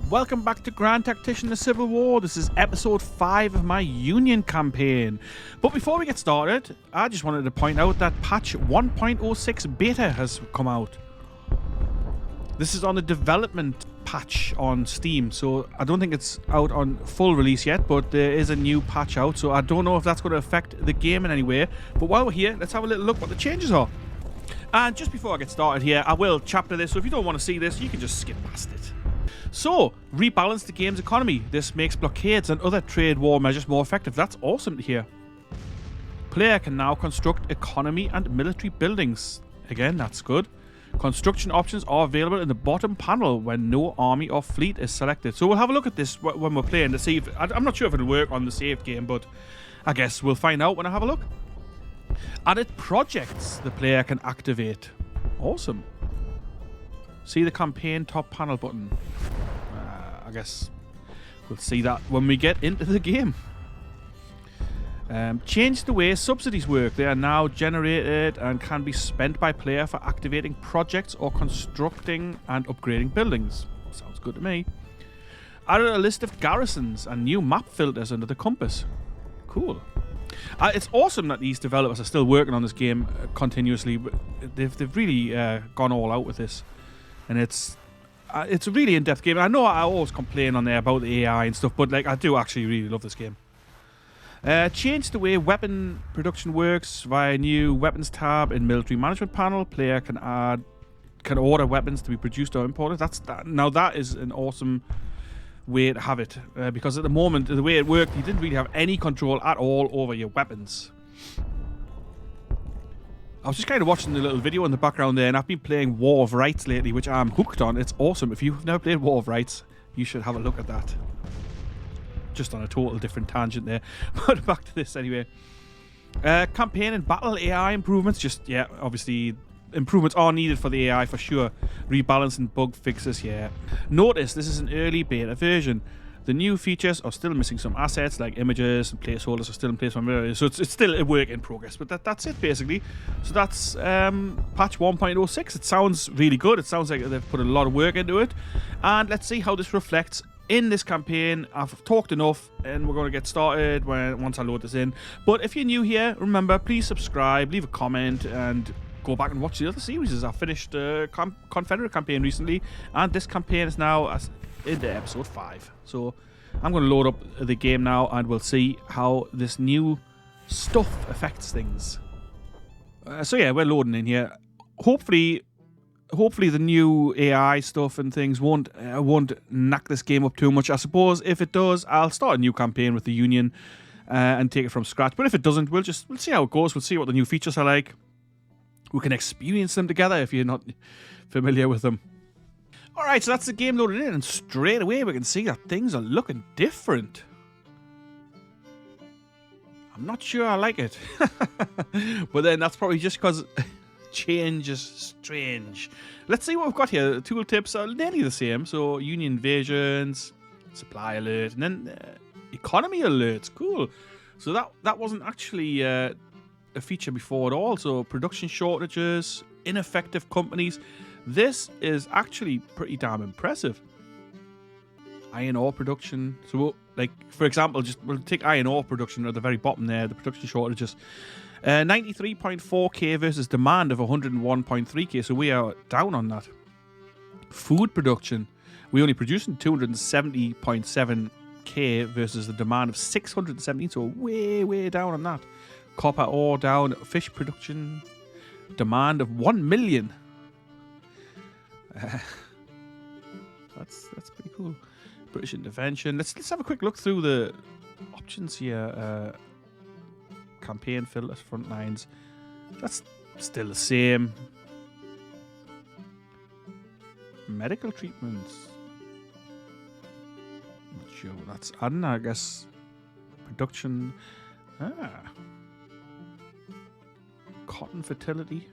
Welcome back to Grand Tactician The Civil War. This is episode 5 of my Union campaign. But before we get started, I just wanted to point out that patch 1.06 beta has come out. This is on the development patch on Steam, so I don't think it's out on full release yet, but there is a new patch out, so I don't know if that's going to affect the game in any way. But while we're here, let's have a little look what the changes are. And just before I get started here, I will chapter this, so if you don't want to see this, you can just skip past it. So, rebalance the game's economy. This makes blockades and other trade war measures more effective. That's awesome to hear. Player can now construct economy and military buildings. Again, that's good. Construction options are available in the bottom panel when no army or fleet is selected. So we'll have a look at this when we're playing to see if... I'm not sure if it'll work on the saved game, but I guess we'll find out when I have a look. Added projects the player can activate. Awesome. See the campaign top panel button. I guess we'll see that when we get into the game. Change the way subsidies work. They are now generated and can be spent by player for activating projects or constructing and upgrading buildings. Sounds good to me. Added a list of garrisons and new map filters under the compass. Cool. It's awesome that these developers are still working on this game continuously. They've really gone all out with this. And it's a really in-depth game. I know I always complain on there about the AI and stuff, but like I do actually really love this game. Change the way weapon production works via new weapons tab in military management panel. Player can order weapons to be produced or imported. Now that is an awesome way to have it, because at the moment the way it worked, you didn't really have any control at all over your weapons. I was just kind of watching the little video in the background there, and I've been playing War of Rights lately, which I'm hooked on. It's awesome. If you've never played War of Rights, you should have a look at that. Just on a total different tangent there. But back to this anyway. Campaign and battle AI improvements. Obviously, improvements are needed for the AI for sure. Rebalancing bug fixes, yeah. Notice this is an early beta version. The new features are still missing some assets like images and placeholders are still in place. So it's still a work in progress. But that's it basically. So that's patch 1.06. It sounds really good. It sounds like they've put a lot of work into it. And let's see how this reflects in this campaign. I've talked enough and we're going to get started once I load this in. But if you're new here, remember, please subscribe, leave a comment, and go back and watch the other series. I finished Confederate Campaign recently, and this campaign is now into episode 5. So I'm going to load up the game now and we'll see how this new stuff affects things. So yeah, we're loading in here. Hopefully the new AI stuff and things won't knock this game up too much. I suppose if it does, I'll start a new campaign with the Union and take it from scratch. But if it doesn't, we'll see how it goes. We'll see what the new features are like. We can experience them together if you're not familiar with them. Alright, so that's the game loaded in, and straight away we can see that things are looking different. I'm not sure I like it. But then that's probably just because change is strange. Let's see what we've got here. The tooltips are nearly the same. So Union invasions, supply alert, and then economy alerts. Cool. So that wasn't actually a feature before at all. So production shortages, ineffective companies. This is actually pretty damn impressive. Iron ore production. So, like, for example, we'll take iron ore production at the very bottom there, the production shortages. 93.4k versus demand of 101.3k, so we are down on that. Food production. We only producing 270.7k versus the demand of 617, so way down on that. Copper ore down. Fish production. Demand of 1 million. That's pretty cool. British intervention. Let's have a quick look through the options here. Campaign filters, front lines. That's still the same. Medical treatments. Not sure what that's adding. I guess production. Cotton fertility.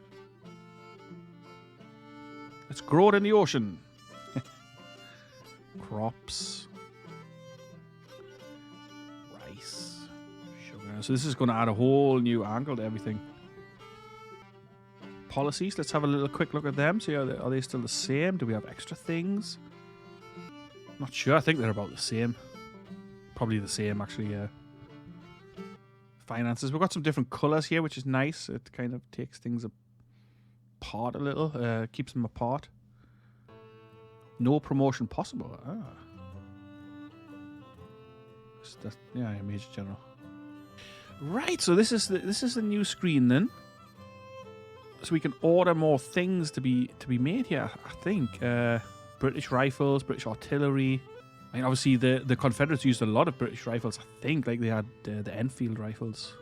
Let's grow it in the ocean. Crops. Rice. Sugar. So this is going to add a whole new angle to everything. Policies. Let's have a little quick look at them. See, are they still the same? Do we have extra things? Not sure. I think they're about the same. Probably the same, actually, yeah. Finances. We've got some different colours here, which is nice. It kind of takes things apart a little. Keeps them apart. No promotion possible. Yeah, Major General. Right, so this is the new screen then. So we can order more things to be made here, I think. British rifles, British artillery. I mean, obviously the Confederates used a lot of British rifles, I think. Like they had the Enfield rifles.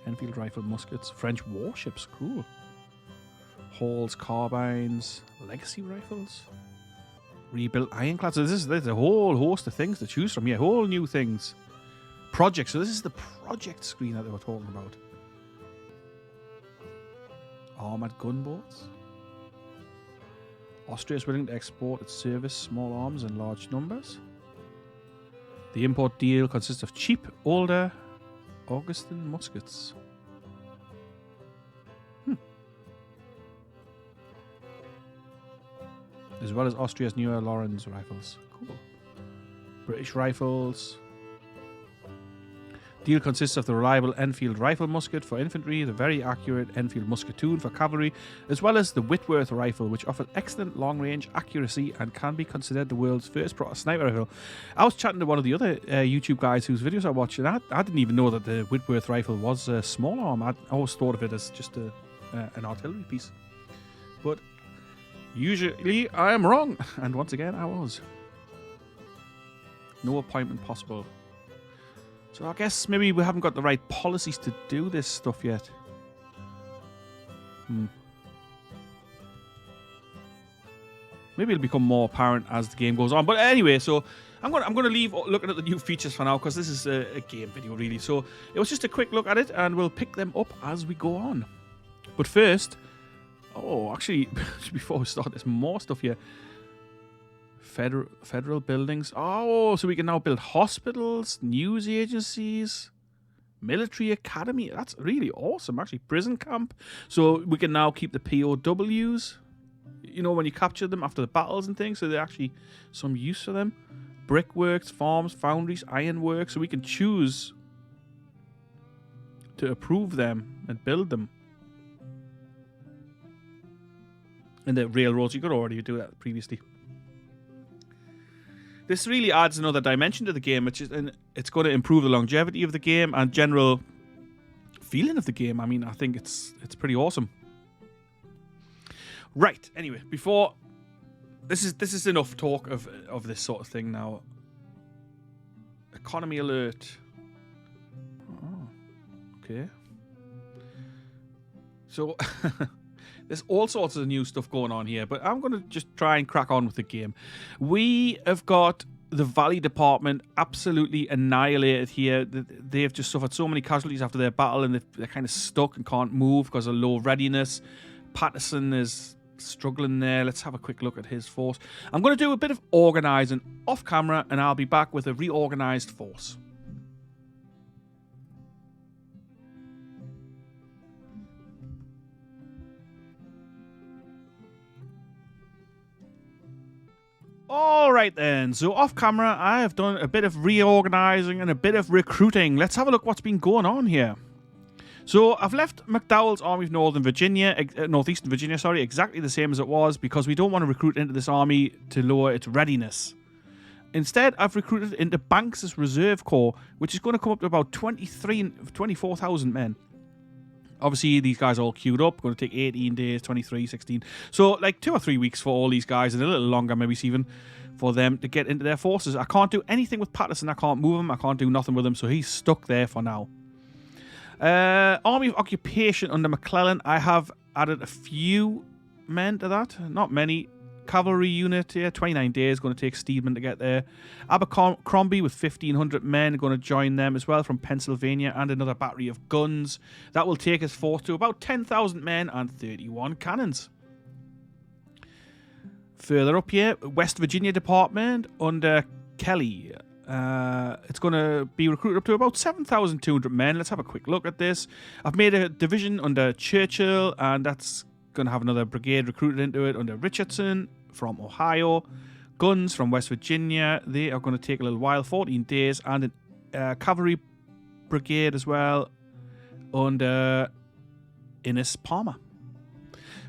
Enfield rifle muskets. French warships, cool. Hall's carbines. Legacy rifles. Rebuilt ironclads. So there's a whole host of things to choose from. Yeah, whole new things. Projects. So this is the project screen that they were talking about. Armoured gunboats. Austria is willing to export its service small arms in large numbers. The import deal consists of cheap, older Augustin muskets. As well as Austria's newer Lawrence rifles. Cool. British rifles. Deal consists of the reliable Enfield rifle musket for infantry, the very accurate Enfield musketoon for cavalry, as well as the Whitworth rifle, which offers excellent long-range accuracy and can be considered the world's first proper sniper rifle. I was chatting to one of the other YouTube guys whose videos I watched, and I didn't even know that the Whitworth rifle was a small arm. I always thought of it as just an artillery piece. But usually I am wrong, and once again I was. No appointment possible. So I guess maybe we haven't got the right policies to do this stuff yet. Maybe it'll become more apparent as the game goes on. But anyway, so I'm gonna leave looking at the new features for now, because this is a game video really. So it was just a quick look at it, and we'll pick them up as we go on. But first, actually, before we start, there's more stuff here. Federal buildings. So we can now build hospitals, news agencies, military academy. That's really awesome, actually. Prison camp. So we can now keep the POWs, you know, when you capture them after the battles and things. So they're actually some use for them. Brickworks, farms, foundries, ironworks. So we can choose to approve them and build them. And the railroads, you could already do that previously. This really adds another dimension to the game, and it's going to improve the longevity of the game and general feeling of the game. I mean, I think it's pretty awesome. Right. Anyway, before this is enough talk of this sort of thing now. Economy alert. Oh, okay. So there's all sorts of new stuff going on here, but I'm going to just try and crack on with the game. We have got the Valley Department absolutely annihilated here. They've just suffered so many casualties after their battle, and they're kind of stuck and can't move because of low readiness. Patterson is struggling there. Let's have a quick look at his force. I'm going to do a bit of organising off camera, and I'll be back with a reorganised force. Alright then, so off camera I have done a bit of reorganising and a bit of recruiting. Let's have a look what's been going on here. So I've left McDowell's Army of Northeastern Virginia, exactly the same as it was, because we don't want to recruit into this army to lower its readiness. Instead, I've recruited into Banks' Reserve Corps, which is going to come up to about 24,000 men. Obviously, these guys are all queued up. Going to take 18 days, 23, 16. So, like 2 or 3 weeks for all these guys, and a little longer, maybe even, for them to get into their forces. I can't do anything with Patterson. I can't move him. I can't do nothing with him. So he's stuck there for now. Army of Occupation under McClellan. I have added a few men to that. Not many. Cavalry unit here, 29 days, going to take Steedman to get there. Abercrombie with 1,500 men, going to join them as well from Pennsylvania, and another battery of guns. That will take his force to about 10,000 men and 31 cannons. Further up here, West Virginia Department under Kelly. It's going to be recruited up to about 7,200 men. Let's have a quick look at this. I've made a division under Churchill, and that's going to have another brigade recruited into it under Richardson from Ohio. Guns from West Virginia. They are going to take a little while, 14 days. And a cavalry brigade as well under Innes Palmer.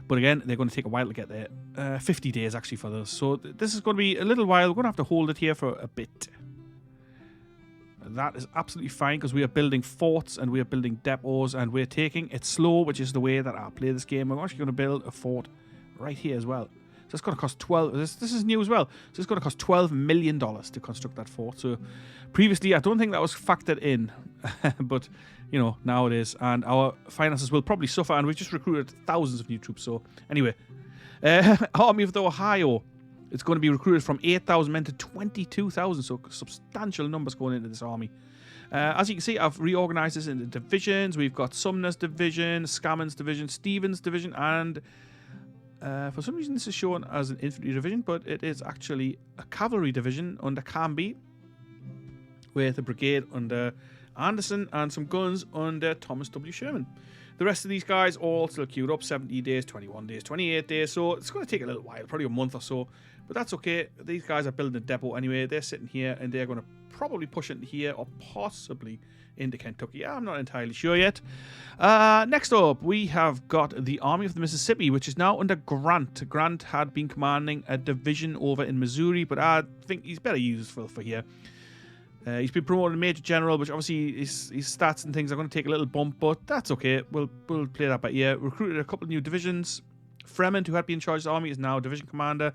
But again, they're going to take a while to get there. 50 days actually for those. So this is going to be a little while. We're going to have to hold it here for a bit. That is absolutely fine because we are building forts and we are building depots and we're taking it slow, which is the way that I play this game. I'm actually going to build a fort right here as well. So it's going to cost 12. This is new as well. So it's going to cost $12 million to construct that fort. So previously, I don't think that was factored in, but you know, now it is. And our finances will probably suffer. And we've just recruited thousands of new troops. So anyway, Army of the Ohio. It's going to be recruited from 8,000 men to 22,000, so substantial numbers going into this army. As you can see, I've reorganized this into divisions. We've got Sumner's division, Scammon's division, Stevens' division, and for some reason this is shown as an infantry division, but it is actually a cavalry division under Canby, with a brigade under Anderson and some guns under Thomas W. Sherman. The rest of these guys all still queued up, 70 days, 21 days, 28 days, so it's going to take a little while, probably a month or so, but that's okay. These guys are building a depot anyway. They're sitting here and they're going to probably push into here or possibly into Kentucky. I'm not entirely sure yet. Next up, we have got the Army of the Mississippi, which is now under Grant. Grant had been commanding a division over in Missouri, but I think he's better useful for here. He's been promoted to Major General, which obviously his stats and things are going to take a little bump, but that's okay. We'll play that by ear. Recruited a couple of new divisions. Fremont, who had been in charge of the army, is now division commander,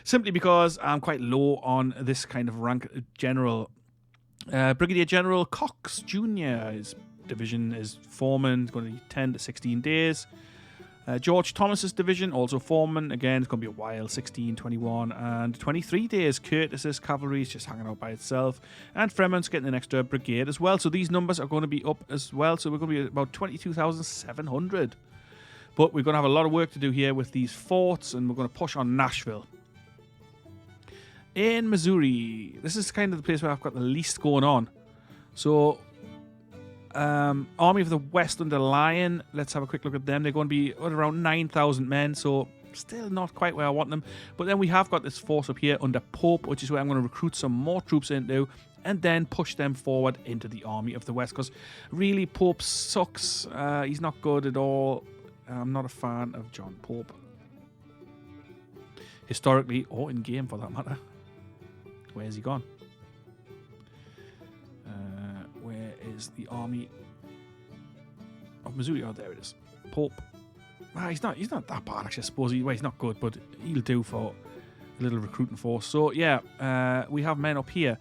simply because I'm quite low on this kind of rank general. Brigadier General Cox Jr., his division is foreman, it's going to be 10 to 16 days. George Thomas's division, also foreman, again, it's going to be a while, 16, 21, and 23 days. Curtis's cavalry is just hanging out by itself. And Fremont's getting an extra brigade as well. So these numbers are going to be up as well. So we're going to be about 22,700. But we're going to have a lot of work to do here with these forts, and we're going to push on Nashville. In Missouri, this is kind of the place where I've got the least going on. So, Army of the West under Lyon, let's have a quick look at them. They're going to be around 9,000 men, so still not quite where I want them. But then we have got this force up here under Pope, which is where I'm going to recruit some more troops into, and then push them forward into the Army of the West. Because really, Pope sucks. He's not good at all. I'm not a fan of John Pope. Historically, or in game for that matter. Where's he gone? Where is the Army of Missouri? Oh, there it is. Pope. He's not that bad, actually, I suppose. He's not good, but he'll do for a little recruiting force. So, yeah, we have men up here.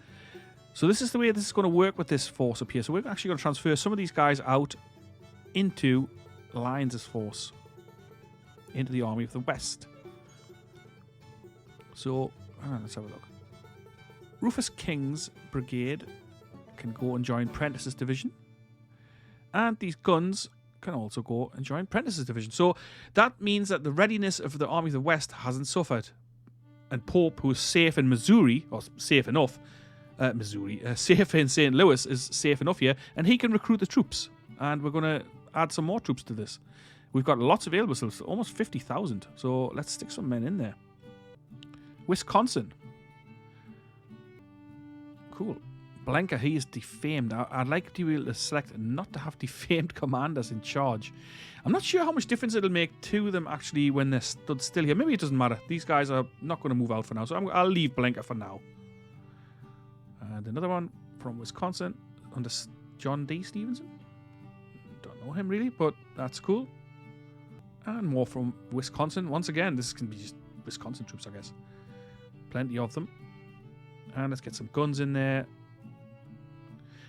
So this is the way this is going to work with this force up here. So we're actually going to transfer some of these guys out into Lyons' force, into the Army of the West. So, let's have a look. Rufus King's brigade can go and join Prentice's division. And these guns can also go and join Prentice's division. So that means that the readiness of the Army of the West hasn't suffered. And Pope, who is safe in Missouri, or safe enough, safe in St. Louis, is safe enough here, and he can recruit the troops. And we're going to add some more troops to this. We've got lots available, so it's almost 50,000. So let's stick some men in there. Wisconsin. Cool. Blanca, he is defamed. I'd like to be able to select not to have defamed commanders in charge. I'm not sure how much difference it'll make to them actually when they're stood still here. Maybe it doesn't matter. These guys are not going to move out for now, so I'll leave Blanca for now. And another one from Wisconsin under John D. Stevenson. Don't know him really, but that's cool. And more from Wisconsin. Once again, this can be just Wisconsin troops, I guess. Plenty of them. And let's get some guns in there.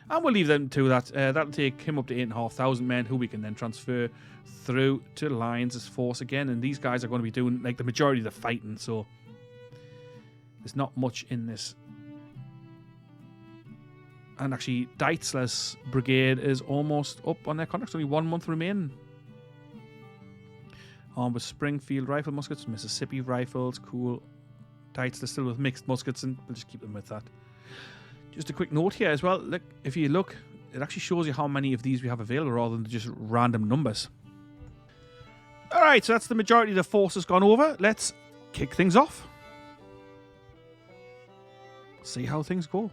And we'll leave them to that. That'll take him up to 8,500 men, who we can then transfer through to Lyons' force again. And these guys are going to be doing like the majority of the fighting, so there's not much in this. And actually, Deitzler's brigade is almost up on their contracts. Only 1 month remaining. Armed with Springfield rifle muskets, Mississippi rifles, cool. Deitzler still with mixed muskets, and we'll just keep them with that. Just a quick note here as well. Look, if you look, it actually shows you how many of these we have available rather than just random numbers. Alright, so that's the majority of the force has gone over. Let's kick things off. see how things go.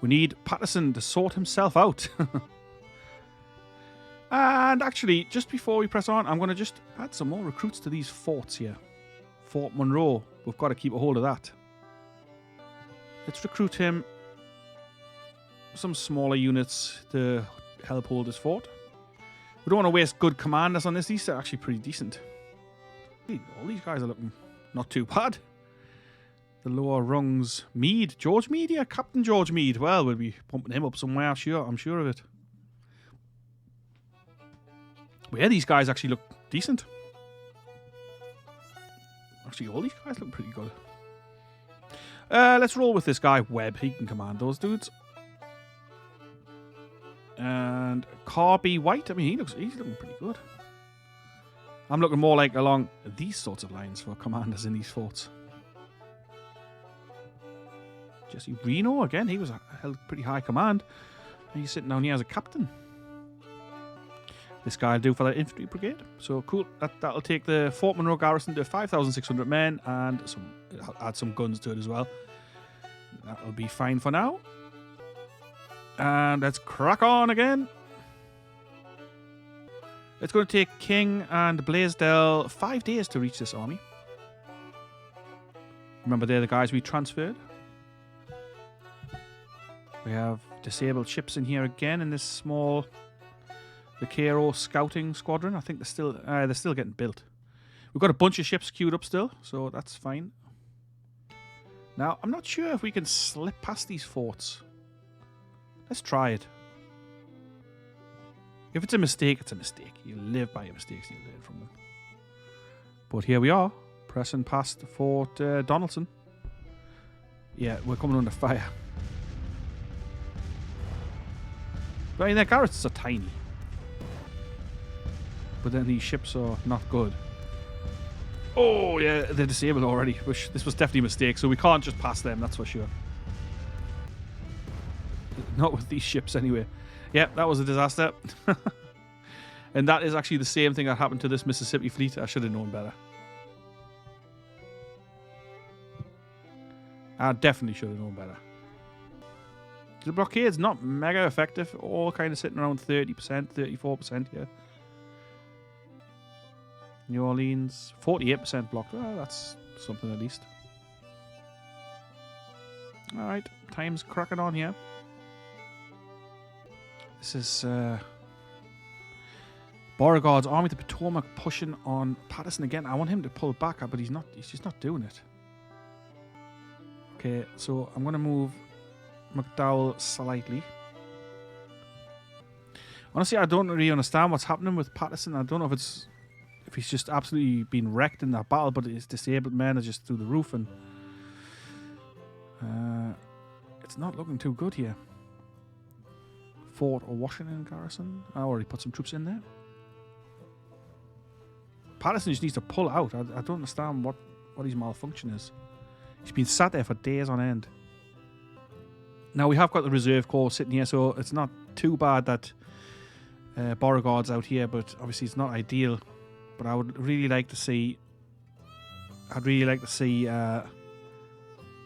We need Patterson to sort himself out. And actually, just before we press on, I'm going to just add some more recruits to these forts here. Fort Monroe. We've got to keep a hold of that. Let's recruit him some smaller units to help hold this fort. We don't want to waste good commanders on this. These are actually pretty decent. All these guys are looking not too bad. The lower rungs. Meade. George Meade? Yeah, Captain George Meade. Well, we'll be pumping him up somewhere, sure. I'm sure of it. But yeah, these guys actually look decent. Actually, all these guys look pretty good. Let's roll with this guy, Webb. He can command those dudes. And Carby White. I mean, he's looking pretty good. I'm looking more like along these sorts of lines for commanders in these forts. Jesse Reno, again, he was held pretty high command. And he's sitting down here as a captain. This guy will do for the infantry brigade. So cool. That'll take the Fort Monroe garrison to 5,600 men and add some guns to it as well. That'll be fine for now. And let's crack on again. It's going to take King and Blaisdell 5 days to reach this army. Remember, they're the guys we transferred. We have disabled ships in here again in this small Vaquero scouting squadron. I think they're still getting built. We've got a bunch of ships queued up still, so that's fine. Now, I'm not sure if we can slip past these forts. Let's try it. If it's a mistake, it's a mistake. You live by your mistakes and you learn from them. But here we are, pressing past Fort Donaldson. Yeah, we're coming under fire. But I mean, their garrisons are tiny. But then these ships are not good. Oh, yeah, they're disabled already. Which this was definitely a mistake, so we can't just pass them, that's for sure. Not with these ships, anyway. Yeah, that was a disaster. And that is actually the same thing that happened to this Mississippi fleet. I should have known better. I definitely should have known better. The blockade's not mega effective. All kind of sitting around 30%, 34% here. New Orleans, 48% blocked. Well, that's something at least. Alright, time's cracking on here. This is Beauregard's Army of the Potomac pushing on Patterson again. I want him to pull back, but he's just not doing it. Okay, so I'm going to move McDowell slightly. Honestly, I don't really understand what's happening with Patterson. I don't know if he's just absolutely been wrecked in that battle, but his disabled men are just through the roof, and it's not looking too good here. Fort or Washington garrison. I already put some troops in there. Patterson just needs to pull out. I don't understand what his malfunction is. He's been sat there for days on end. Now, we have got the reserve corps sitting here, so it's not too bad that Beauregard's out here, but obviously it's not ideal. But I would really like to see... I'd really like to see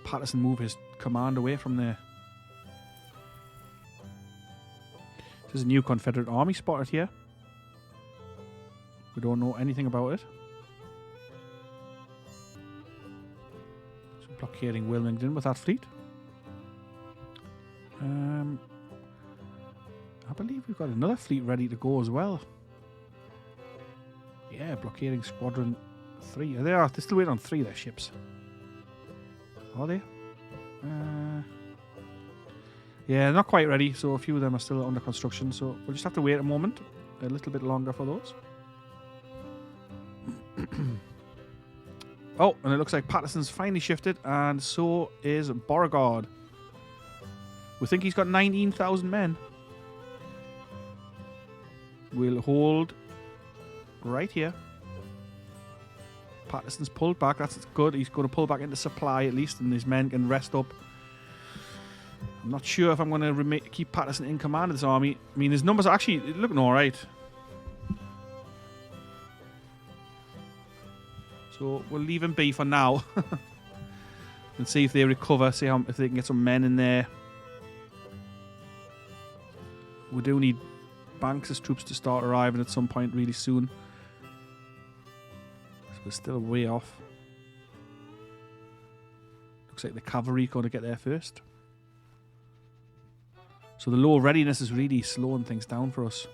Patterson move his command away from there. There's a new Confederate army spotted here. We don't know anything about it. So blockading Wilmington with that fleet. I believe we've got another fleet ready to go as well. Yeah, blockading Squadron 3. They're still waiting on 3 of their ships. Are they? Yeah, not quite ready, so a few of them are still under construction, so we'll just have to wait a moment, a little bit longer for those. Oh, and it looks like Patterson's finally shifted, and so is Beauregard. We think he's got 19,000 men. We'll hold right here. Patterson's pulled back, that's good. He's going to pull back into supply at least, and his men can rest up. I'm not sure if I'm going to keep Patterson in command of this army. I mean, his numbers are actually looking alright. So we'll leave him be for now. and see if they recover, see if they can get some men in there. We do need Banks' troops to start arriving at some point really soon. So we're still way off. Looks like the cavalry going to get there first. So the low readiness is really slowing things down for us.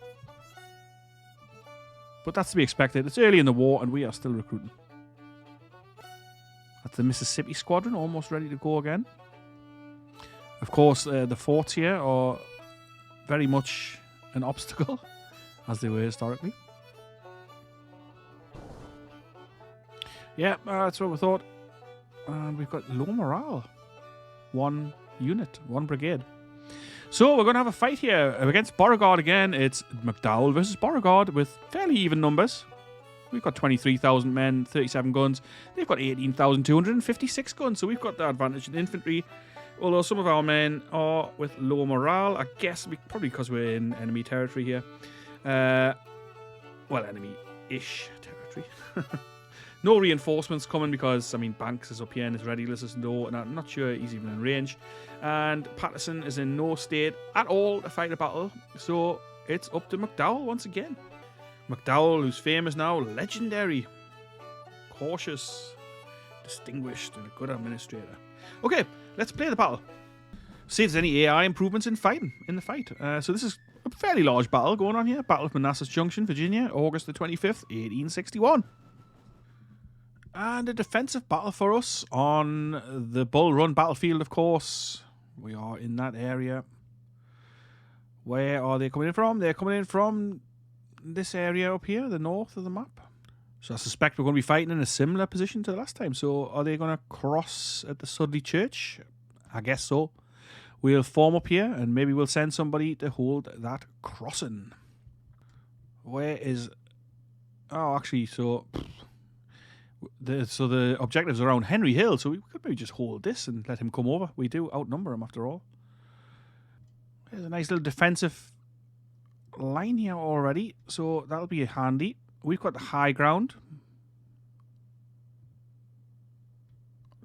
But that's to be expected. It's early in the war and we are still recruiting. That's the Mississippi Squadron, almost ready to go again. Of course, the forts here are very much an obstacle, as they were historically. Yeah, that's what we thought. And we've got low morale. 1 unit, 1 brigade. So we're going to have a fight here against Beauregard again. It's McDowell versus Beauregard with fairly even numbers. We've got 23,000 men, 37 guns. They've got 18,256 guns, so we've got the advantage in infantry. Although some of our men are with low morale, I guess probably because we're in enemy territory here. Well, enemy-ish territory. No reinforcements coming because, I mean, Banks is up here and his readiness is low, and I'm not sure he's even in range. And Patterson is in no state at all to fight a battle, so it's up to McDowell once again. McDowell, whose fame is now legendary, cautious, distinguished, and a good administrator. Okay, let's play the battle. See if there's any AI improvements in the fight. So this is a fairly large battle going on here. Battle of Manassas Junction, Virginia, August the 25th, 1861. And a defensive battle for us on the Bull Run battlefield, of course. We are in that area. Where are they coming in from? They're coming in from this area up here, the north of the map. So I suspect we're going to be fighting in a similar position to the last time. So are they going to cross at the Sudley Church? I guess so. We'll form up here and maybe we'll send somebody to hold that crossing. Where is... Oh, actually, so the objective's around Henry Hill, so we could maybe just hold this and let him come over. We do outnumber him after all. There's a nice little defensive line here already, so that'll be handy. We've got the high ground.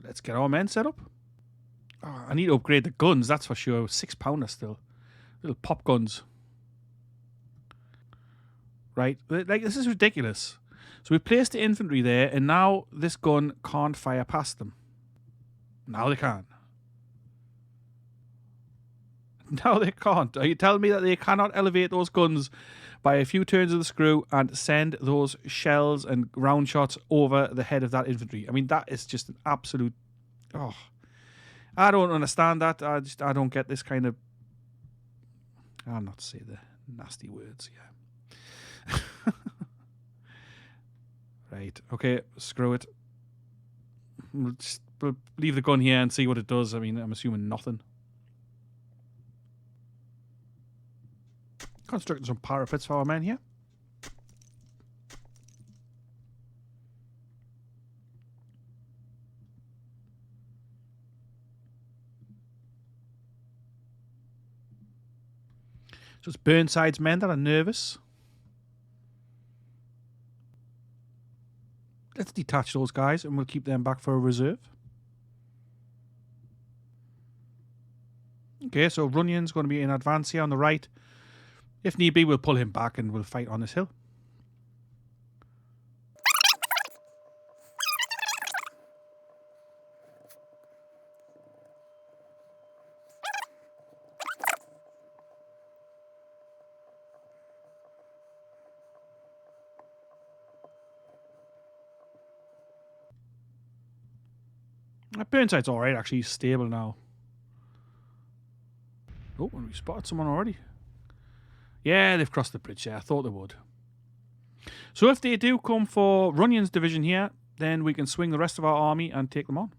Let's get our men set up. Oh, I need to upgrade the guns, that's for sure. 6-pounder still. Little pop guns. Right, like this is ridiculous. So we placed the infantry there, and now this gun can't fire past them. Now they can. No, they can't. Are you telling me that they cannot elevate those guns by a few turns of the screw and send those shells and round shots over the head of that infantry? I mean, that is just an absolute... Oh, I don't understand that. I don't get this kind of... I'll not say the nasty words, yeah. Right, okay, screw it. We'll leave the gun here and see what it does. I mean, I'm assuming nothing. Constructing some parapets for our men here. So it's Burnside's men that are nervous. Let's detach those guys and we'll keep them back for a reserve. Okay, so Runyon's going to be in advance here on the right. If need be, we'll pull him back and we'll fight on this hill. Burnside's alright, actually. He's stable now. Oh, and we spotted someone already. Yeah, they've crossed the bridge there. I thought they would. So if they do come for Runyon's division here, then we can swing the rest of our army and take them on.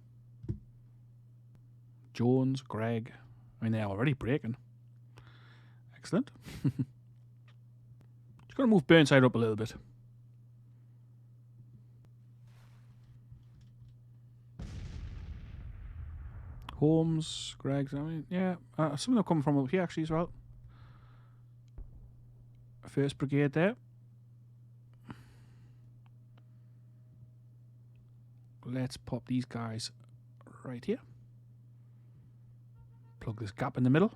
Jones, Gregg. I mean, they're already breaking. Excellent. Just going to move Burnside up a little bit. Holmes, Gregg's, I mean, yeah. Some of them come from up here actually as well. First Brigade there. Let's pop these guys right here. Plug this gap in the middle.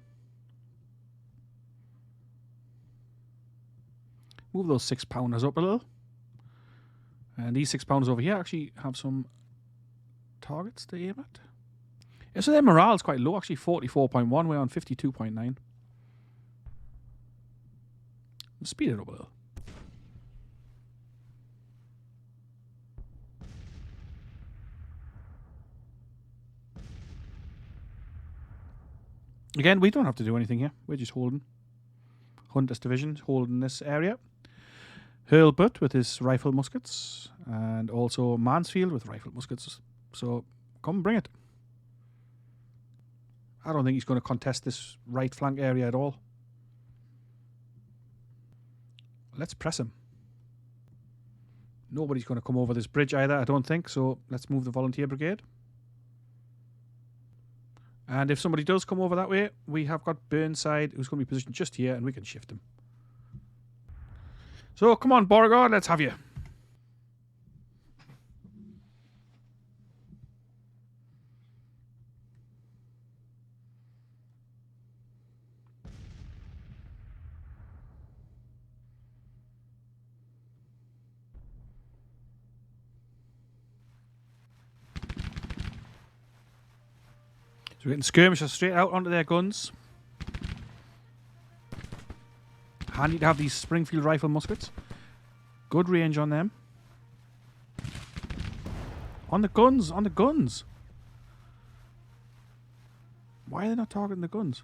Move those 6-pounders up a little. And these 6-pounders over here actually have some targets to aim at. Yeah, so their morale is quite low, actually 44.1. We're on 52.9. Speed it up a little. Again, we don't have to do anything here. We're just holding. Hunter's Division holding this area. Hurlbut with his rifle muskets. And also Mansfield with rifle muskets. So, come bring it. I don't think he's going to contest this right flank area at all. Let's press him. Nobody's going to come over this bridge either, I don't think. So, let's move the Volunteer Brigade. And if somebody does come over that way, we have got Burnside, who's going to be positioned just here, and we can shift him. So, come on, Beauregard, let's have you. So we're getting skirmishers straight out onto their guns. Handy to have these Springfield rifle muskets. Good range on them. On the guns, on the guns. Why are they not targeting the guns?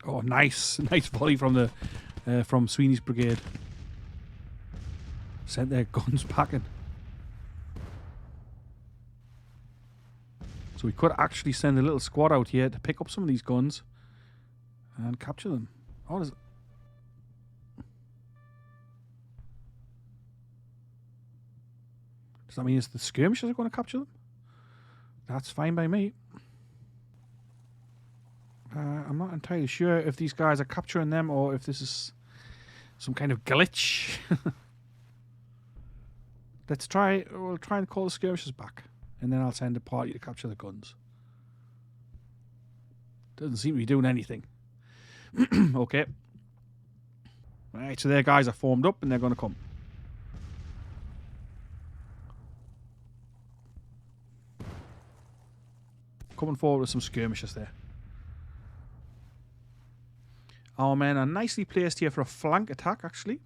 Oh, nice volley from the from Sweeney's brigade. Sent their guns packing. So we could actually send a little squad out here to pick up some of these guns and capture them. Oh, does that mean it's the skirmishers are going to capture them? That's fine by me. I'm not entirely sure if these guys are capturing them or if this is some kind of glitch. Let's try. We'll try and call the skirmishers back, and then I'll send a party to capture the guns. Doesn't seem to be doing anything. Okay. Right, so their guys are formed up, and they're going to come. Coming forward with some skirmishers there. Our men are nicely placed here for a flank attack, actually.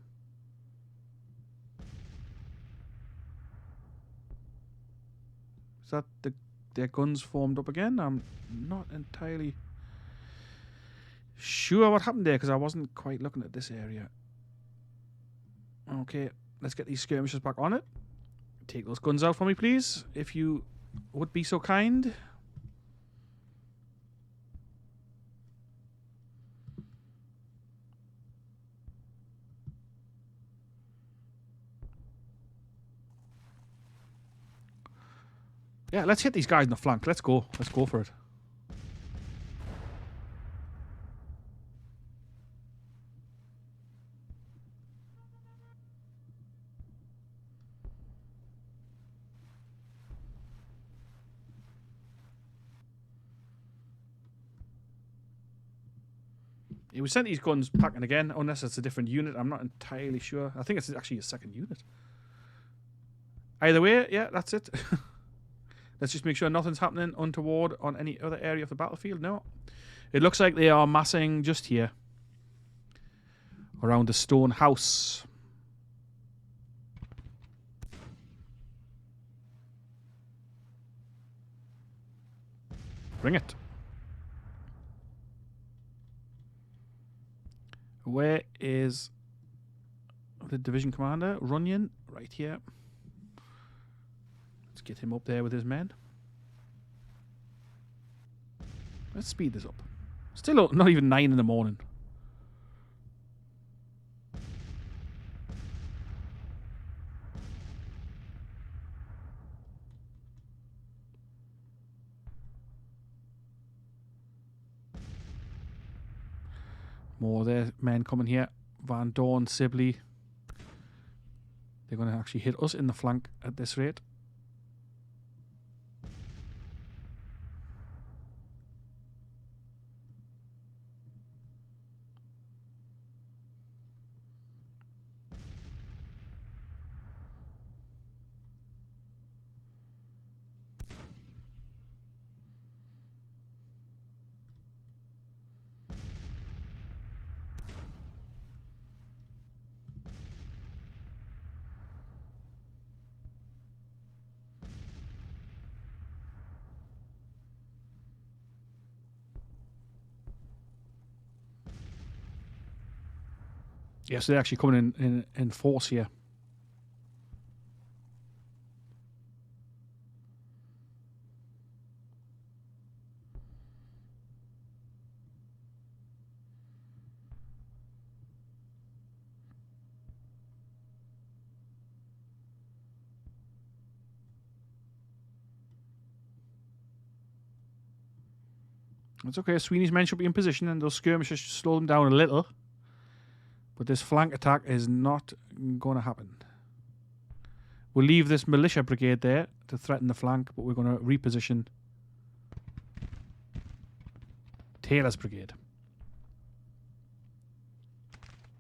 Is that their guns formed up again? I'm not entirely sure what happened there because I wasn't quite looking at this area. Okay, let's get these skirmishers back on it. Take those guns out for me, please, if you would be so kind. Yeah, let's hit these guys in the flank. Let's go. Let's go for it. Yeah, we sent these guns packing again, unless it's a different unit. I'm not entirely sure. I think it's actually a second unit. Either way, yeah, that's it. Let's just make sure nothing's happening untoward on any other area of the battlefield. No. It looks like they are massing just here. Around the stone house. Bring it. Where is the division commander? Runyon. Right here. Let's get him up there with his men. Let's speed this up. Still not even 9 in the morning. More of their men coming here. Van Dorn, Sibley. They're going to actually hit us in the flank at this rate. Yes, they're actually coming in force here. It's okay. Sweeney's men should be in position and those skirmishers should slow them down a little. But this flank attack is not going to happen. We'll leave this militia brigade there to threaten the flank, but we're going to reposition Taylor's brigade.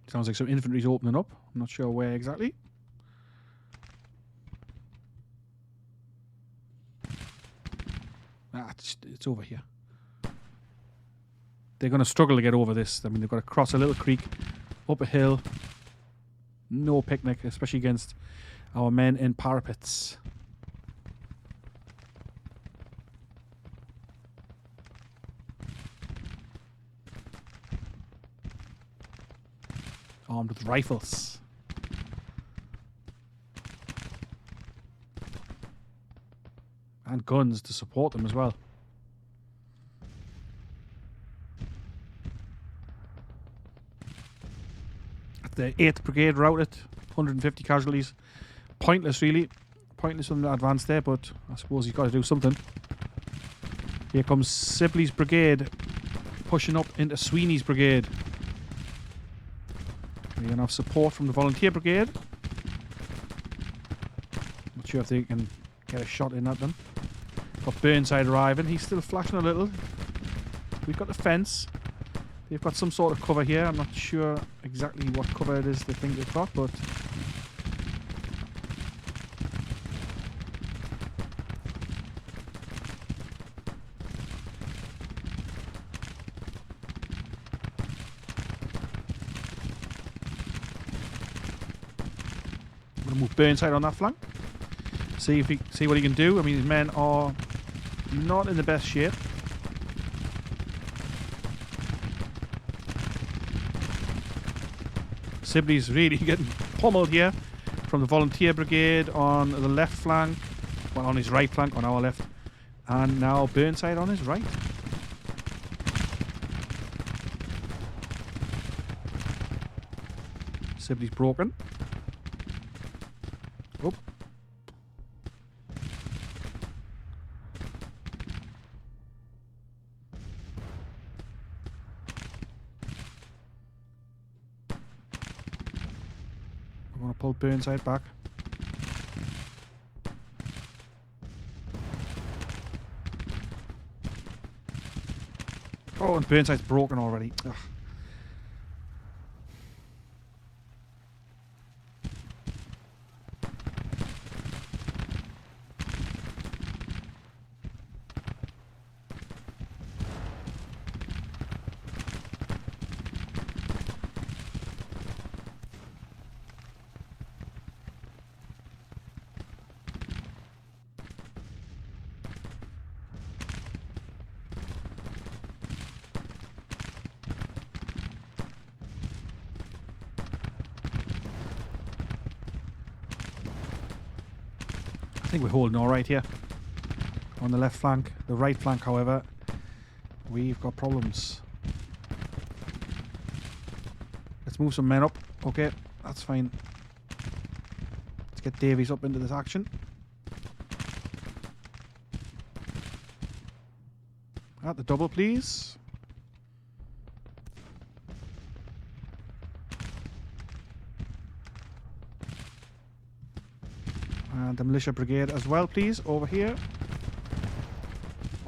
Sounds like some infantry's opening up. I'm not sure where exactly. It's over here. They're going to struggle to get over this. I mean, they've got to cross a little creek, up a hill. No picnic, especially against our men in parapets. Armed with rifles. And guns to support them as well. The 8th Brigade routed, 150 casualties. Pointless, really. Pointless for them to advance there, but I suppose he's got to do something. Here comes Sibley's brigade, pushing up into Sweeney's brigade. We're going to have support from the volunteer brigade. Not sure if they can get a shot in at them. Got Burnside arriving. He's still flashing a little. We've got the fence. They've got some sort of cover here. I'm not sure exactly what cover it is they think they've got, but I'm going to move Burnside on that flank. See what he can do. I mean, his men are not in the best shape. Sibley's really getting pummeled here from the volunteer brigade on the left flank, well, on his right flank, on our left, and now Burnside on his right. Sibley's broken. Oh. I'm going to pull Burnside back. Oh, and Burnside's broken already. Ugh. I think we're holding all right here on the left flank. The right flank, however, we've got problems. Let's move some men up. Okay, that's fine. Let's get Davies up into this action. At the double, please. And the militia brigade as well, please, over here.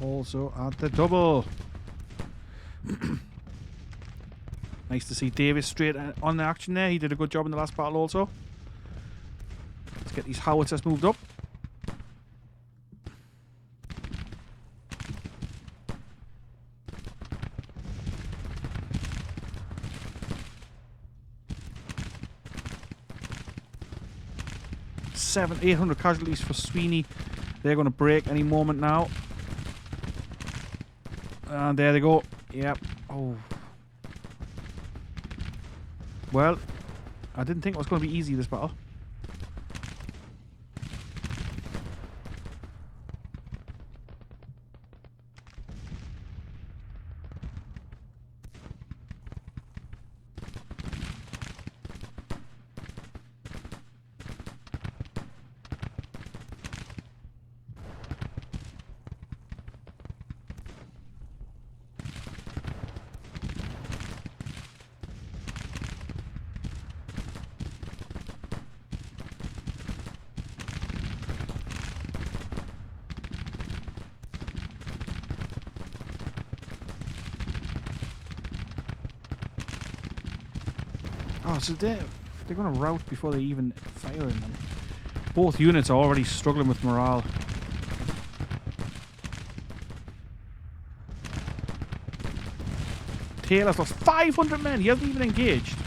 Also at the double. Nice to see Davis straight on the action there. He did a good job in the last battle also. Let's get these howitzers moved up. Seven, 800 casualties for Sweeney. They're going to break any moment now. And there they go. Yep. Oh. Well, I didn't think it was going to be easy, this battle. Oh, so they're going to rout before they even fire in them. Both units are already struggling with morale. Taylor's lost 500 men. He hasn't even engaged.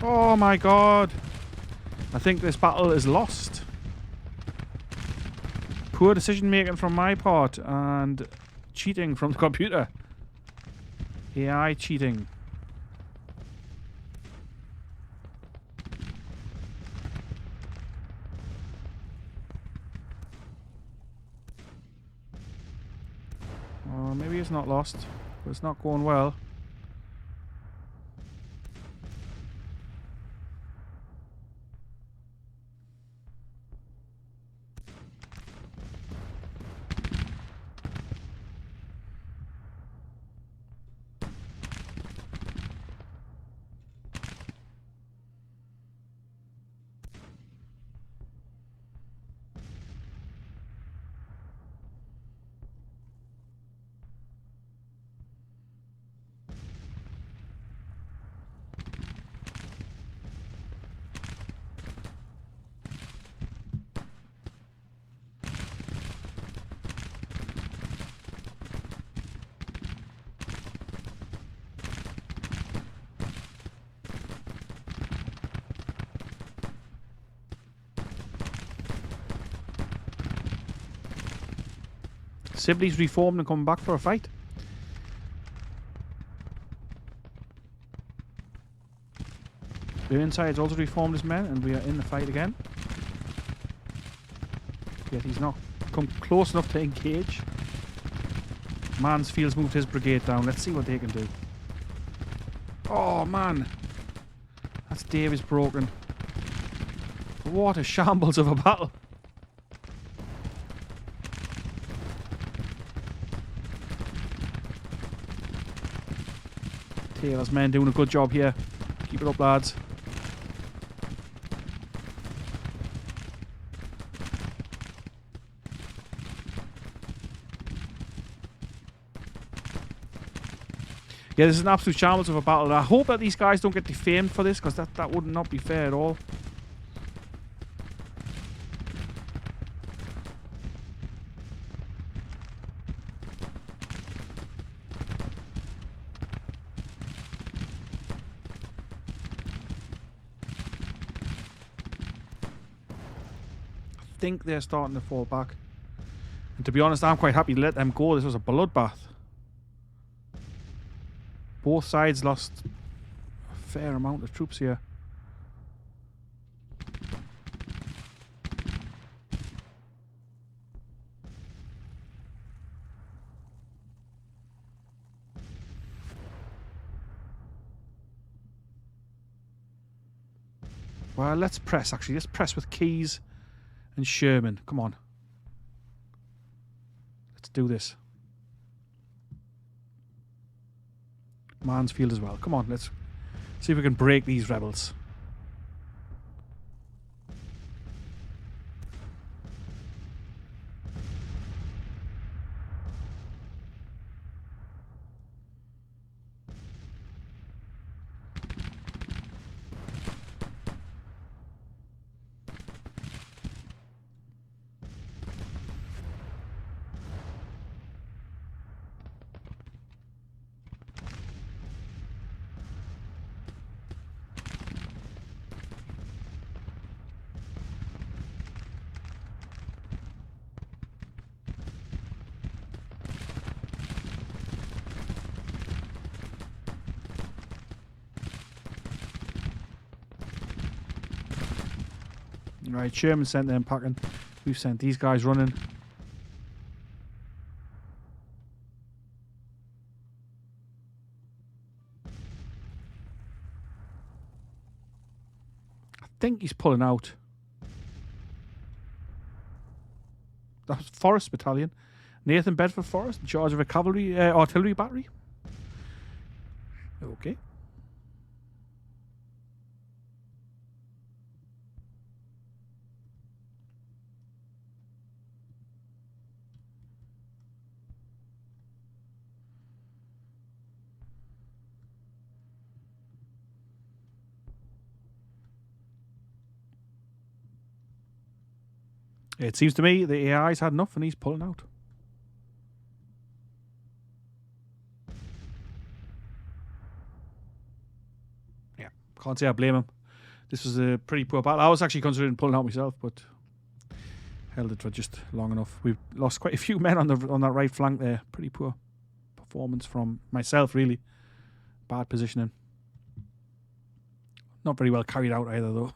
Oh my god. I think this battle is lost. Poor decision making from my part and cheating from the computer. AI cheating. Oh, maybe it's not lost, but it's not going well. Sibley's reformed and come back for a fight. Burnside's also reformed his men and we are in the fight again. Yet he's not come close enough to engage. Mansfield's moved his brigade down. Let's see what they can do. Oh man. That's Davis broken. What a shambles of a battle. Taylor's men doing a good job here. Keep it up, lads. Yeah, this is an absolute shambles of a battle. And I hope that these guys don't get defamed for this, because that would not be fair at all. I think they're starting to fall back. And to be honest, I'm quite happy to let them go. This was a bloodbath. Both sides lost a fair amount of troops here. Well, let's press actually. Let's press with Keyes and Sherman. Come on. Let's do this. Mansfield as well. Come on, let's see if we can break these rebels. Right, Sherman sent them packing. We've sent these guys running. I think he's pulling out. That was Forest Battalion. Nathan Bedford Forest in charge of a cavalry artillery battery. Okay. It seems to me the AI's had enough and he's pulling out. Yeah, can't say I blame him. This was a pretty poor battle. I was actually considering pulling out myself, but held it for just long enough. We've lost quite a few men on that right flank there. Pretty poor performance from myself, really. Bad positioning. Not very well carried out either, though.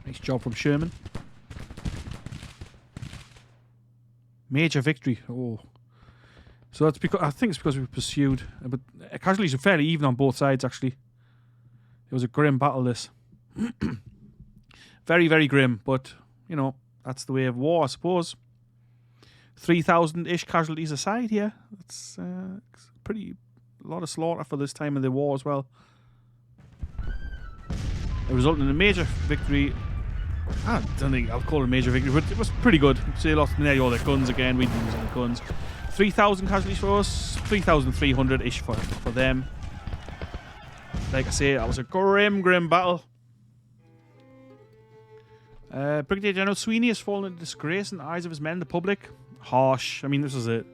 Nice job from Sherman. Major victory. Oh, so that's because I think it's because we pursued, but casualties are fairly even on both sides. Actually, it was a grim battle. This, very, very grim. But you know, that's the way of war, I suppose. 3,000-ish casualties aside here. That's a lot of slaughter for this time of the war as well. It resulted in a major victory. I don't think I'll call it a major victory, but it was pretty good. So they lost nearly all their guns again. We didn't lose any guns. 3,000 casualties for us, 3,300-ish for them. Like I say, that was a grim, grim battle. Brigadier General Sweeney has fallen into disgrace in the eyes of his men, the public. Harsh. I mean, this was a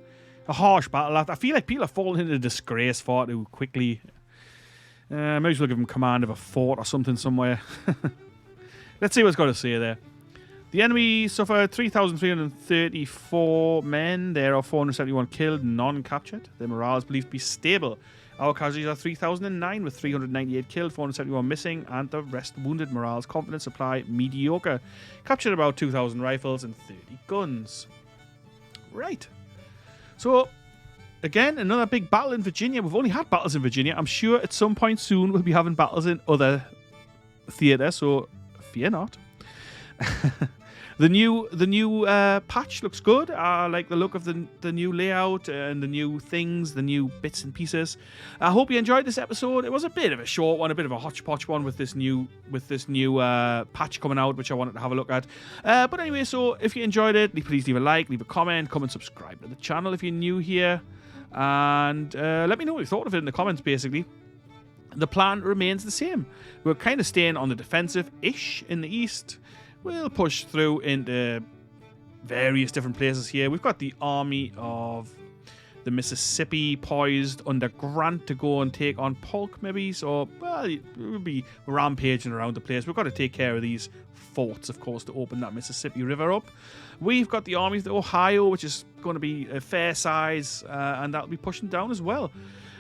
harsh battle. I feel like people are falling into disgrace far too quickly. Maybe we'll give him command of a fort or something somewhere. Let's see what it's got to say there. The enemy suffered 3,334 men. There are 471 killed, none captured. Their morale is believed to be stable. Our casualties are 3,009 with 398 killed, 471 missing, and the rest wounded. Morale's confidence supply mediocre. Captured about 2,000 rifles and 30 guns. Right. So, again, another big battle in Virginia. We've only had battles in Virginia. I'm sure at some point soon we'll be having battles in other theatres, so fear not. The new patch looks good. I like the look of the new layout and the new things, the new bits and pieces. I hope you enjoyed this episode. It was a bit of a short one, a bit of a hodgepodge one with this new patch coming out, which I wanted to have a look at. But anyway, so if you enjoyed it, please leave a like, leave a comment, come and subscribe to the channel if you're new here, and let me know what you thought of it in the comments. Basically, the plan remains the same. We're kind of staying on the defensive-ish in the east. We'll push through into various different places here. We've got the Army of the Mississippi poised under Grant to go and take on Polk, maybe. So, well, we'll be rampaging around the place. We've got to take care of these forts, of course, to open that Mississippi River up. We've got the Army of the Ohio, which is going to be a fair size, and that'll be pushing down as well.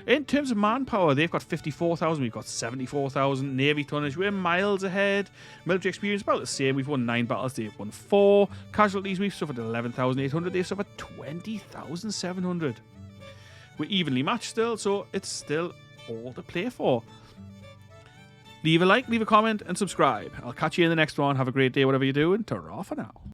In terms of manpower, they've got 54,000, we've got 74,000. Navy tonnage, we're miles ahead. Military experience, about the same. We've won 9 battles, they've won 4. Casualties, we've suffered 11,800, they've suffered 20,700. We're evenly matched still, so it's still all to play for. Leave a like, leave a comment, and subscribe. I'll catch you in the next one. Have a great day, whatever you do, and ta-ra for now.